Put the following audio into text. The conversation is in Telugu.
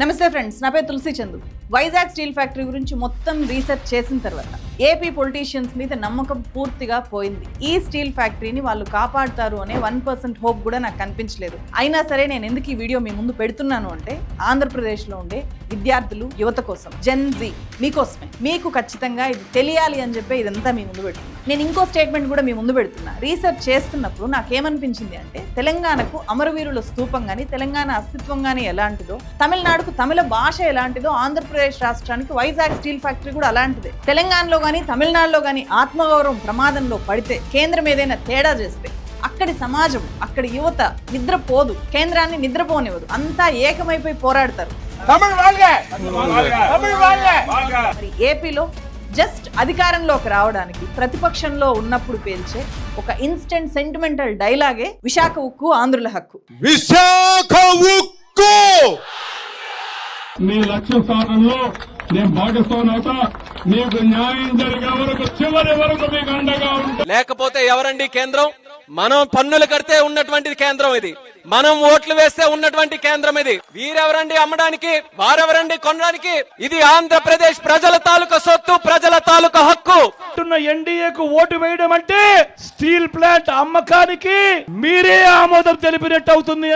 నమస్తే ఫ్రెండ్స్, నా పేరు తులసి చందు. వైజాగ్ స్టీల్ ఫ్యాక్టరీ గురించి మొత్తం రీసెర్చ్ చేసిన తర్వాత ఏపీ పొలిటీషియన్స్ మీద నమ్మకం పూర్తిగా పోయింది. ఈ స్టీల్ ఫ్యాక్టరీని వాళ్ళు కాపాడుతారు అనే 1% హోప్ కూడా నాకు కనిపించలేదు. అయినా సరే నేను ఎందుకు ఈ వీడియో మీ ముందు పెడుతున్నాను అంటే ఆంధ్రప్రదేశ్లో ఉండే విద్యార్థులు, యువత కోసం, జెన్ జీ మీకోసమే. మీకు ఖచ్చితంగా ఇది తెలియాలి అని చెప్పి ఇదంతా మీ ముందు పెడుతున్నా. నేను ఇంకో స్టేట్మెంట్ కూడా మీ ముందు పెడుతున్నా. రీసెర్చ్ చేస్తున్నప్పుడు నాకేమనిపించింది అంటే తెలంగాణకు అమరవీరుల స్తూపం కానీ, తెలంగాణ అస్తిత్వం కానీ ఎలాంటిదో, తమిళనాడుకు తమిళ భాష ఎలాంటిదో, ఆంధ్రప్రదేశ్ రాష్ట్రానికి వైజాగ్ స్టీల్ ఫ్యాక్టరీ కూడా అలాంటిదే. తెలంగాణలో కానీ తమిళనాడులో కానీ ఆత్మగౌరవం ప్రమాదంలో పడితే, కేంద్రం ఏదైనా తేడా చేస్తే అక్కడి సమాజం, అక్కడి యువత నిద్రపోదు, కేంద్రాన్ని నిద్రపోనివ్వదు, అంతా ఏకమైపోయి పోరాడతారు. మరి ఏపీలో జస్ట్ అధికారంలోకి రావడానికి ప్రతిపక్షంలో ఉన్నప్పుడు పేల్చే ఒక ఇన్స్టెంట్ సెంటిమెంటల్ డైలాగే విశాఖ ఉక్కు, ఆంధ్రుల హక్కు. విశాఖ ఉక్కు మీ లక్ష్య సాధనలో నేను భాగస్వామి అవుతా. మీకు న్యాయం జరిగే వరకు, చివరి వరకు మీకు అండగా ఉంటా. లేకపోతే ఎవరండి కేంద్రం? మనం పన్నులు కడితే ఉన్నటువంటి కేంద్రం ఇది, మనం ఓట్లు వేస్తే ఉన్నటువంటి కేంద్రం ఇది. వీరెవరండి అమ్మడానికి, వారెవరండి కొనడానికి? ఇది ఆంధ్రప్రదేశ్ ప్రజల తాలూకా సొత్తు, ప్రజల తాలూకా హక్కు. ఎన్డీఏకు ఓటు వేయడం అంటే స్టీల్ ప్లాంట్ అమ్మకానికి మీరే ఆమోదం తెలిపినట్టు అవుతుంది.